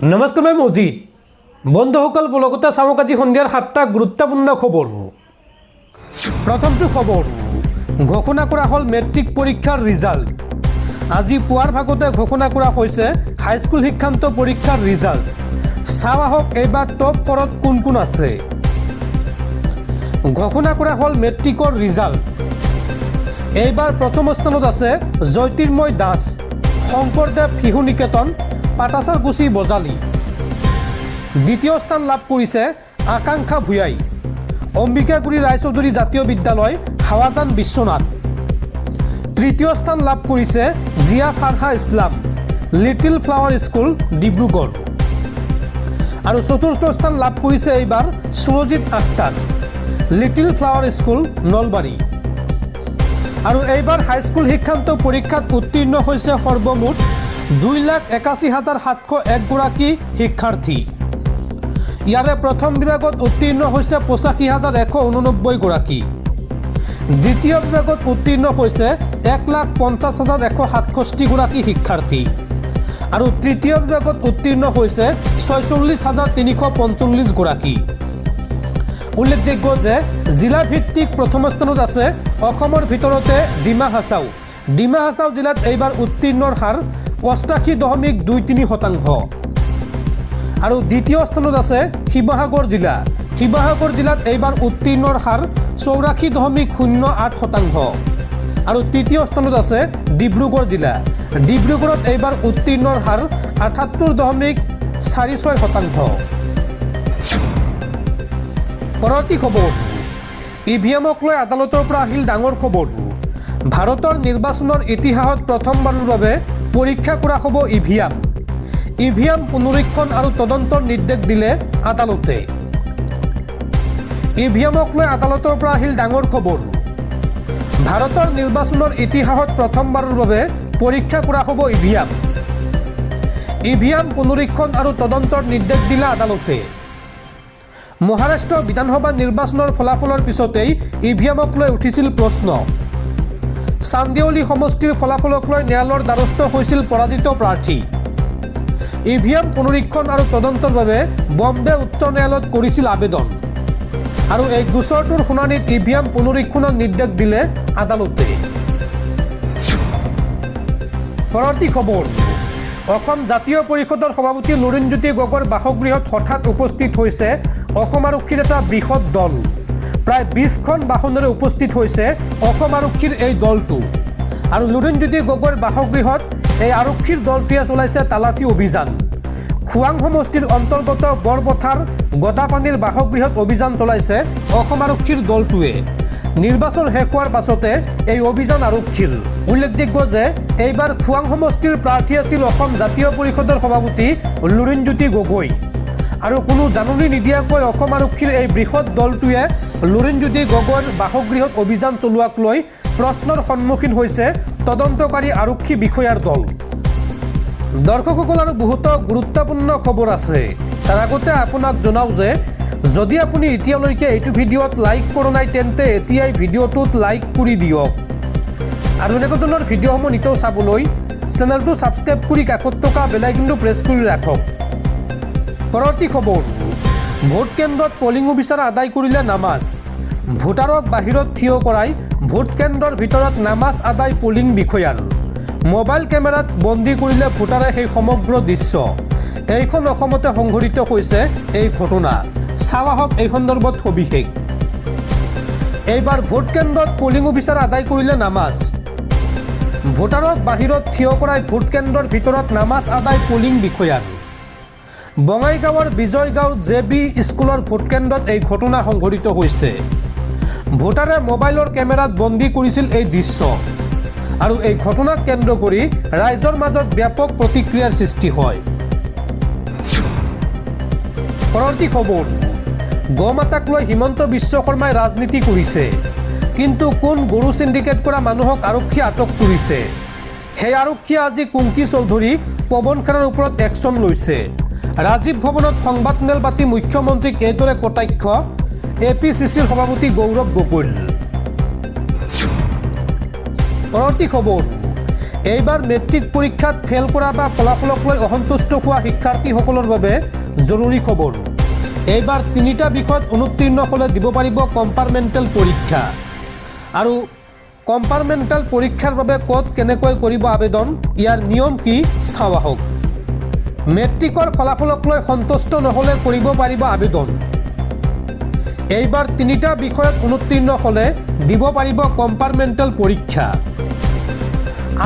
নমস্কাৰ মই মজিদ বন্ধুসকল ব্লগতে চাওক আজি সন্ধিয়াৰ 7টা গুৰুত্বপূৰ্ণ খবৰ। প্ৰথমটো খবৰ ঘোষণা কৰা হ'ল মেট্ৰিক পৰীক্ষাৰ ৰিজাল্ট। আজি পুৱাৰ ভাগতে ঘোষণা কৰা হৈছে হাইস্কুল শিক্ষান্ত পৰীক্ষাৰ ৰিজাল্ট। চাওঁ আহক এইবাৰ টপ 4ত কোন কোন আছে। ঘোষণা কৰা হ'ল মেট্ৰিকৰ ৰিজাল্ট। এইবাৰ প্ৰথম স্থানত আছে জ্যোতিৰ্ময় দাস, শংকৰদেৱ শিশু নিকেতন, পাটাচাৰকুচি বজালী। দ্বিতীয় স্থান লাভ কৰিছে আকাংক্ষা ভূঞাই, অম্বিকাগুৰি ৰায়চৌধুৰী জাতীয় বিদ্যালয়, হাৱাজান বিশ্বনাথ। তৃতীয় স্থান লাভ কৰিছে Zia Farha Islam, Little Flower School, Dibrugarh. আৰু চতুৰ্থ স্থান লাভ কৰিছে এইবাৰ Surajit Akhtar, Little Flower School, Nalbari. আৰু এইবাৰ হাইস্কুল শিক্ষান্ত পৰীক্ষাত উত্তীৰ্ণ হৈছে সৰ্বমুঠ 2,81,701 গৰাকী শিক্ষাৰ্থী। ইয়াৰে প্ৰথম বিভাগত উত্তীৰ্ণ হৈছে 85,189 গৰাকী, দ্বিতীয় বিভাগত উত্তীৰ্ণ হৈছে 1,50,167 গৰাকী শিক্ষাৰ্থী, আৰু তৃতীয় বিভাগত উত্তীৰ্ণ হৈছে 46,345 গৰাকী। উল্লেখযোগ্য যে জিলা ভিত্তিক প্ৰথম স্থানত আছে অসমৰ ভিতৰতে ডিমা হাছাও। ডিমা হাছাও জিলাত এইবাৰ উত্তীৰ্ণৰ হাৰ 88.23%। আৰু দ্বিতীয় স্থানত আছে শিৱসাগৰ জিলা। শিৱসাগৰ জিলাত এইবাৰ উত্তীৰ্ণৰ হাৰ 84.08%। আৰু তৃতীয় স্থানত আছে ডিব্ৰুগড় জিলা। ডিব্ৰুগড়ত এইবাৰ উত্তীৰ্ণৰ হাৰ 78.46%। পৰৱৰ্তী খবৰ ইভিএমক লৈ আদালতৰ পৰা আহিল ডাঙৰ খবৰ। ভাৰতৰ নিৰ্বাচনৰ ইতিহাসত প্ৰথমবাৰৰ বাবে পৰীক্ষা কৰা হ'ব ইভিএম। ইভিএম পুনৰীক্ষণ আৰু তদন্তৰ নিৰ্দেশ দিলে আদালতে। ইভিএমক লৈ আদালতৰ পৰা আহিল ডাঙৰ খবৰ। ভাৰতৰ নিৰ্বাচনৰ ইতিহাসত প্ৰথমবাৰৰ বাবে পৰীক্ষা কৰা হ'ব ইভিএম। ইভিএম পুনৰীক্ষণ আৰু তদন্তৰ নিৰ্দেশ দিলে আদালতে। মহাৰাষ্ট্ৰ বিধানসভা নিৰ্বাচনৰ ফলাফলৰ পিছতেই ইভিএমক লৈ উঠিছিল প্ৰশ্ন। চান্দিৱলী সমষ্টিৰ ফলাফলক লৈ ন্যায়ালয়ৰ দ্বাৰস্থ হৈছিল পৰাজিত প্ৰাৰ্থী। ইভিএম পুনৰীক্ষণ আৰু তদন্তৰ বাবে বম্বে উচ্চ ন্যায়ালয়ত কৰিছিল আবেদন, আৰু এই গোচৰটোৰ শুনানিত ইভিএম পুনৰীক্ষণৰ নিৰ্দেশ দিলে আদালতে। পৰৱৰ্তী খবৰ অসম জাতীয় পৰিষদৰ সভাপতি লুৰিণজ্যোতি গগৈৰ বাসগৃহত হঠাৎ উপস্থিত হৈছে অসম আৰক্ষীৰ এটা বৃহৎ দল। প্ৰায় 20খন বাহনেৰে উপস্থিত হৈছে অসম আৰক্ষীৰ এই দলটো। আৰু লুৰিণজ্যোতি গগৈৰ বাসগৃহত এই আৰক্ষীৰ দলটোৱে চলাইছে তালাচী অভিযান। খোৱাং সমষ্টিৰ অন্তৰ্গত বৰপথাৰ গদাপানীৰ বাসগৃহত অভিযান চলাইছে অসম আৰক্ষীৰ দলটোৱে। নিৰ্বাচন শেষ হোৱাৰ পাছতে এই অভিযান আৰক্ষীৰ। উল্লেখযোগ্য যে এইবাৰ খোৱাং সমষ্টিৰ প্ৰাৰ্থী আছিল অসম জাতীয় পৰিষদৰ সভাপতি লুৰিণজ্যোতি গগৈ। আৰু কোনো জাননী নিদিয়াকৈ অসম আৰক্ষীৰ এই বৃহৎ দলটোৱে লুৰিণজ্যোতি গগৈৰ বাসগৃহত অভিযান চলোৱাক লৈ প্ৰশ্নৰ সন্মুখীন হৈছে তদন্তকাৰী আৰক্ষী বিষয়াৰ দল। দৰ্শকসকল আৰু বহুতো গুৰুত্বপূৰ্ণ খবৰ আছে। তাৰ আগতে আপোনাক জনাওঁ যে যদি আপুনি এতিয়ালৈকে এইটো ভিডিঅ'ত লাইক কৰা নাই তেন্তে এতিয়াই ভিডিঅ'টোত লাইক কৰি দিয়ক। আৰু এনেকুৱা ধৰণৰ ভিডিঅ'সমূহ নিতৌ চাবলৈ চেনেলটো ছাবস্ক্ৰাইব কৰি কাষত থকা বেল আইকনটো প্ৰেছ কৰি ৰাখক। পৰৱৰ্তী খবৰ ভোট কেন্দ্ৰত পলিং অফিচাৰ আদায় কৰিলে নামাজ। ভোটাৰক বাহিৰত থিয় কৰাই ভোট কেন্দ্ৰৰ ভিতৰত নামাজ আদায় পলিং বিষয়াৰ। মোবাইল কেমেৰাত বন্দী কৰিলে ভোটাৰে সেই সমগ্ৰ দৃশ্য। এইখন অসমতে সংঘটিত হৈছে এই ঘটনা। চাওঁ আহক এই সন্দৰ্ভত সবিশেষ। এইবাৰ ভোট কেন্দ্ৰত পলিং অফিচাৰ আদায় কৰিলে নামাজ। ভোটাৰক বাহিৰত থিয় কৰাই ভোট কেন্দ্ৰৰ ভিতৰত নামাজ আদায় পলিং বিষয়াৰ। বঙাইগাঁৱৰ বিজয়গাঁও JB স্কুলৰ ভোট কেন্দ্ৰত এই ঘটনা সংঘটিত হৈছে। ভোটাৰে মোবাইলৰ কেমেৰাত বন্দী কৰিছিল এই দৃশ্য। আৰু এই ঘটনাক কেন্দ্ৰ কৰি ৰাইজৰ মাজত ব্যাপক প্ৰতিক্ৰিয়াৰ সৃষ্টি হয়। পৰৱৰ্তী খবৰ গো মাতাক লৈ হিমন্ত বিশ্ব শৰ্মাই ৰাজনীতি কৰিছে, কিন্তু কোন গৰু চিণ্ডিকেট কৰা মানুহক আৰক্ষীয়ে আটক কৰিছে। সেই আৰক্ষীয়ে আজি কুংকি চৌধুৰী, পৱন খেৰাৰ ওপৰত একশ্যন লৈছে। ৰাজীৱ ভৱনত সংবাদমেল পাতি মুখ্যমন্ত্ৰীক এইদৰে কটাক্ষ APCCৰ সভাপতি গৌৰৱ গগৈৰ। পৰৱৰ্তী খবৰ এইবাৰ মেট্ৰিক পৰীক্ষাত ফেল কৰা বা ফলাফলক লৈ অসন্তুষ্ট হোৱা শিক্ষাৰ্থীসকলৰ বাবে জৰুৰী খবৰ। এইবাৰ 3টা বিষয়ত অনুত্তীৰ্ণ হ'লে দিব পাৰিব কম্পাৰ্টমেণ্টেল পৰীক্ষা। আৰু কম্পাৰ্টমেণ্টেল পৰীক্ষাৰ বাবে ক'ত কেনেকৈ কৰিব আবেদন, ইয়াৰ নিয়ম কি চাওঁ আহক। মেট্ৰিকৰ ফলাফলক লৈ সন্তুষ্ট নহ'লে কৰিব পাৰিব আবেদন। এইবাৰ 3টা বিষয়ত অনুত্তীৰ্ণ হ'লে দিব পাৰিব কম্পাৰ্টমেণ্টেল পৰীক্ষা।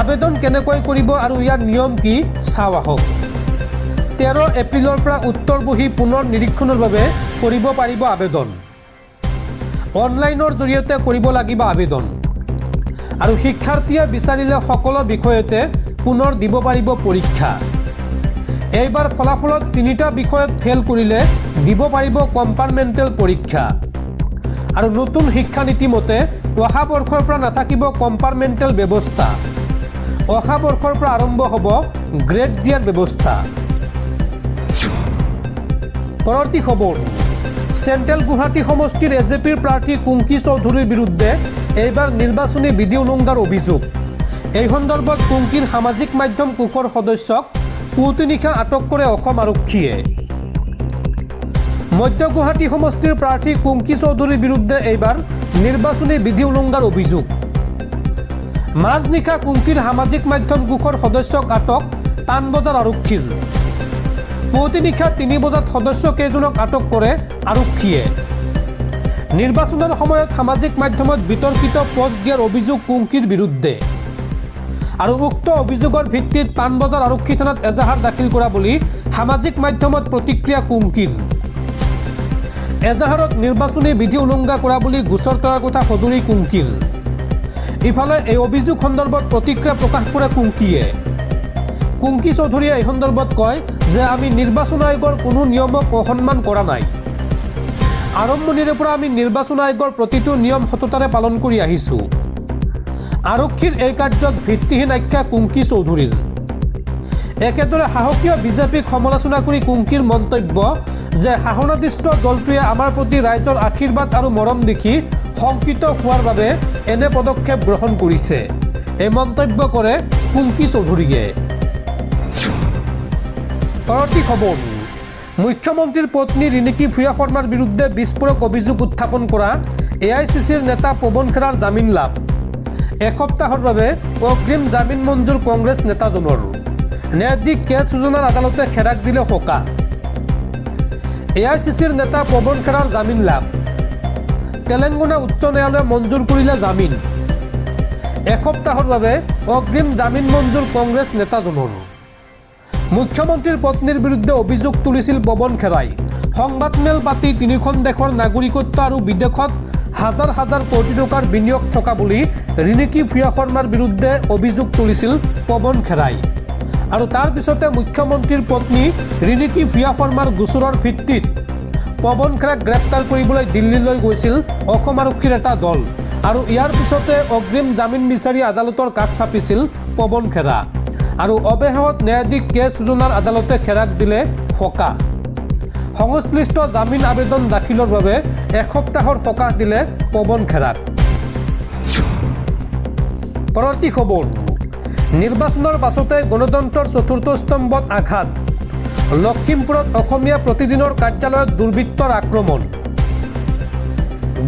আবেদন কেনেকৈ কৰিব আৰু ইয়াৰ নিয়ম কি চাওঁ আহক। 13 এপ্ৰিলৰ পৰা উত্তৰ বহী পুনৰ নিৰীক্ষণৰ বাবে কৰিব পাৰিব আবেদন। অনলাইনৰ জৰিয়তে কৰিব লাগিব আবেদন। আৰু শিক্ষাৰ্থীয়ে বিচাৰিলে সকলো বিষয়তে পুনৰ দিব পাৰিব পৰীক্ষা। এইবাৰ ফলাফলত 3টা বিষয়ত ফেল কৰিলে দিব পাৰিব কম্পাৰ্টমেণ্টেল পৰীক্ষা। আৰু নতুন শিক্ষানীতি মতে অহা বৰ্ষৰ পৰা নাথাকিব কম্পাৰ্টমেণ্টেল ব্যৱস্থা। অহা বৰ্ষৰ পৰা আৰম্ভ হ'ব গ্ৰেড দিয়াৰ ব্যৱস্থা। পৰৱৰ্তী খবৰ, চেণ্ট্ৰেল গুৱাহাটী সমষ্টিৰ এজেপিৰ প্ৰাৰ্থী কুংকি চৌধুৰীৰ বিৰুদ্ধে এইবাৰ নিৰ্বাচনী বিধি উলংঘাৰ অভিযোগ। এই সন্দৰ্ভত কুংকিৰ সামাজিক মাধ্যম কোষৰ সদস্যক পুৱতি নিশা আটক কৰে অসম আৰক্ষীয়ে। মধ্য গুৱাহাটী সমষ্টিৰ প্ৰাৰ্থী কুংকি চৌধুৰীৰ বিৰুদ্ধে এইবাৰ নিৰ্বাচনী বিধি উলংঘাৰ অভিযোগ। মাজনিশা কুংকিৰ সামাজিক মাধ্যম কোষৰ সদস্যক আটক পাণবজাৰ আৰক্ষীৰ। পুৱতি নিশা 3 বজাত সদস্য কেইজনক আটক কৰে আৰক্ষীয়ে। নিৰ্বাচনৰ সময়ত সামাজিক মাধ্যমত বিতৰ্কিত পোষ্ট দিয়াৰ অভিযোগ কুংকিৰ বিৰুদ্ধে। আৰু উক্ত অভিযোগৰ ভিত্তিত পাণবজাৰ আৰক্ষী থানাত এজাহাৰ দাখিল কৰা বুলি সামাজিক মাধ্যমত প্ৰতিক্ৰিয়া কুংকিৰ। এজাহাৰত নিৰ্বাচনী বিধি উলংঘা কৰা বুলি গোচৰ তৰাৰ কথা সদৰি কুংকিৰ। ইফালে এই অভিযোগ সন্দৰ্ভত প্ৰতিক্ৰিয়া প্ৰকাশ কৰে কুংকিয়ে। কুংকি চৌধুৰীয়ে এই সন্দৰ্ভত কয় যে আমি নিৰ্বাচন আয়োগৰ কোনো নিয়মক অসন্মান কৰা নাই। আৰম্ভণিৰে পৰা আমি নিৰ্বাচন আয়োগৰ প্ৰতিটো নিয়ম সততাৰে পালন কৰি আহিছোঁ। আৰক্ষীৰ এই কাৰ্যক ভিত্তিহীন আখ্যা কুংকি চৌধুৰীৰ। একেদৰে সাহসীয় বিজেপিক সমালোচনা কৰি কুংকিৰ মন্তব্য যে শাসনাধিষ্ঠ দলটোৱে আমাৰ প্ৰতি ৰাইজৰ আশীৰ্বাদ আৰু মৰম দেখি শংকিত হোৱাৰ বাবে এনে পদক্ষেপ গ্ৰহণ কৰিছে। এই মন্তব্য কৰে কুংকি চৌধুৰীয়ে। পৰৱৰ্তী খবৰ, মুখ্যমন্ত্ৰীৰ পত্নী ৰিণিকী ভূঞা শৰ্মাৰ বিৰুদ্ধে বিস্ফোৰক অভিযোগ উত্থাপন কৰা AICCৰ নেতা পৱন খেৰাৰ জামিন লাভ। এসপ্তাহৰ বাবে অগ্ৰিম জামিন মঞ্জুৰ কংগ্ৰেছ নেতাজনৰ। ন্যায়াধীশ কে সুজনাৰ আদালতে খেৰাক দিলে সকাহ। AICCৰ নেতা পৱন খেৰাৰ জামিন লাভ। তেলেংগানা উচ্চ ন্যায়ালয়ে মঞ্জুৰ কৰিলে জামিন। এসপ্তাহৰ বাবে অগ্ৰিম জামিন মঞ্জুৰ কংগ্ৰেছ নেতাজনৰ। মুখ্যমন্ত্ৰীৰ পত্নীৰ বিৰুদ্ধে অভিযোগ তুলিছিল পৱন খেৰাই। সংবাদমেল পাতি 3খন দেশৰ নাগৰিকত্ব আৰু বিদেশত হাজাৰ হাজাৰ কোটি টকাৰ বিনিয়োগ থকা বুলি ৰিণিকী ভূঞা শৰ্মাৰ বিৰুদ্ধে অভিযোগ তুলিছিল পৱন খেৰাই। আৰু তাৰ পিছতে মুখ্যমন্ত্ৰীৰ পত্নী ৰিণিকী ভূঞা শৰ্মাৰ গোচৰৰ ভিত্তিত পৱন খেৰাক গ্ৰেপ্তাৰ কৰিবলৈ দিল্লীলৈ গৈছিল অসম আৰক্ষীৰ এটা দল। আৰু ইয়াৰ পিছতে অগ্ৰিম জামিন বিচাৰি আদালতৰ কাষ চাপিছিল পৱন খেৰা। আৰু অৱশেষত ন্যায়াধীশ কে সুজনাৰ আদালতে খেৰাক দিলে সকাহ। সংশ্লিষ্ট জামিন আবেদন দাখিলৰ বাবে এসপ্তাহৰ সকাহ দিলে পৱন খেৰাক। পৰৱৰ্তী খবৰ, নিৰ্বাচনৰ পাছতে গণতন্ত্ৰৰ চতুৰ্থ স্তম্ভত আঘাত। লখিমপুৰত অসমীয়া প্ৰতিদিনৰ কাৰ্যালয়ত দুৰ্বৃত্তৰ আক্ৰমণ।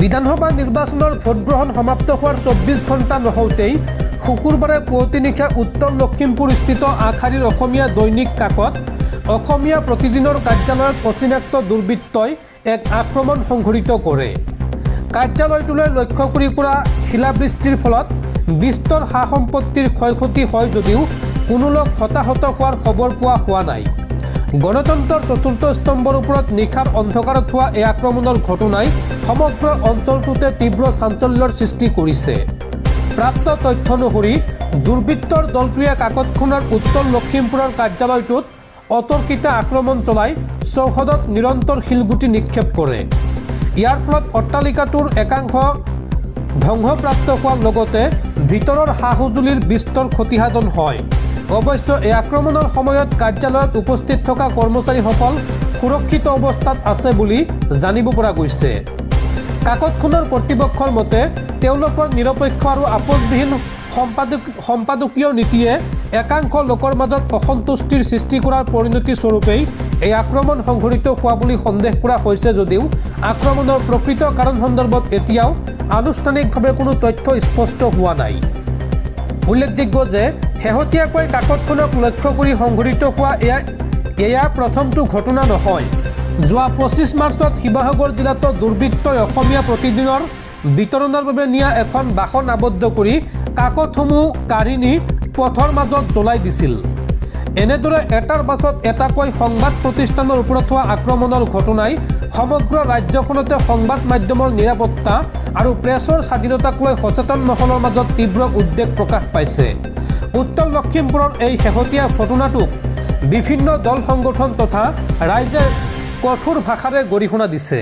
বিধানসভা নিৰ্বাচনৰ ভোটগ্ৰহণ সমাপ্ত হোৱাৰ 24 ঘণ্টা নহওঁতেই শুকুৰবাৰে পুৱতি নিশা উত্তৰ লখিমপুৰস্থিত আগশাৰীৰ অসমীয়া দৈনিক কাকত অসমীয়া প্ৰতিদিনৰ কাৰ্যালয়ত অচিনাক্ত দুৰ্বৃত্তই এক আক্ৰমণ সংঘটিত কৰে। কাৰ্যালয়টোলৈ লক্ষ্য কৰি কৰা শিলাবৃষ্টিৰ ফলত বিস্তৰ সা সম্পত্তিৰ ক্ষয় ক্ষতি হয় যদিও কোনো লোক হতাহত হোৱাৰ খবৰ পোৱা হোৱা নাই। গণতন্ত্ৰৰ চতুৰ্থ স্তম্ভৰ ওপৰত নিশাৰ অন্ধকাৰত হোৱা এই আক্ৰমণৰ ঘটনাই সমগ্ৰ অঞ্চলটোতে তীব্ৰ চাঞ্চল্যৰ সৃষ্টি কৰিছে। প্ৰাপ্ত তথ্য অনুসৰি দুৰ্বৃত্তৰ দলটোৱে কাকতখনৰ উত্তৰ লখিমপুৰৰ কাৰ্যালয়টোত অতৰ্কিত আক্ৰমণ চলাই চৌহদত নিৰন্তৰ শিলগুটি নিক্ষেপ কৰে। ইয়াৰ ফলত অট্টালিকাটোৰ একাংশ ধ্বংসপ্ৰাপ্ত হোৱাৰ লগতে ভিতৰৰ সা সঁজুলিৰ বিস্তৰ ক্ষতিসাধন হয়। অৱশ্যে এই আক্ৰমণৰ সময়ত কাৰ্যালয়ত উপস্থিত থকা কৰ্মচাৰীসকল সুৰক্ষিত অৱস্থাত আছে বুলি জানিব পৰা গৈছে। কাকতখনৰ কৰ্তৃপক্ষৰ মতে তেওঁলোকৰ নিৰপেক্ষ আৰু আপোচবিহীন সম্পাদকীয় নীতিয়ে একাংশ লোকৰ মাজত অসন্তুষ্টিৰ সৃষ্টি কৰাৰ পৰিণতি স্বৰূপেই এই আক্ৰমণ সংঘটিত হোৱা বুলি সন্দেহ কৰা হৈছে যদিও আক্ৰমণৰ প্ৰকৃত কাৰণ সন্দৰ্ভত এতিয়াও আনুষ্ঠানিকভাৱে কোনো তথ্য স্পষ্ট হোৱা নাই। উল্লেখযোগ্য যে শেহতীয়াকৈ কাকতখনক লক্ষ্য কৰি সংঘটিত হোৱা এয়া প্ৰথমটো ঘটনা নহয়। যোৱা 25 মাৰ্চত শিৱসাগৰ জিলাতো দুৰ্বৃত্তই অসমীয়া প্ৰতিদিনৰ বিতৰণৰ বাবে নিয়া এখন বাহন আবদ্ধ কৰি কাকতসমূহ কাঢ়ি নি পথৰ মাজত জ্বলাই দিছিল। এনেদৰে এটাৰ পাছত এটাকৈ সংবাদ প্ৰতিষ্ঠানৰ ওপৰত হোৱা আক্ৰমণৰ ঘটনাই সমগ্ৰ ৰাজ্যখনতে সংবাদ মাধ্যমৰ নিৰাপত্তা আৰু প্ৰেছৰ স্বাধীনতাক লৈ সচেতন মহলৰ মাজত তীব্ৰ উদ্বেগ প্ৰকাশ পাইছে। উত্তৰ লখিমপুৰৰ এই শেহতীয়া ঘটনাটোক বিভিন্ন দল সংগঠন তথা ৰাইজে কঠোৰ ভাষাৰে গৰিহণা দিছে।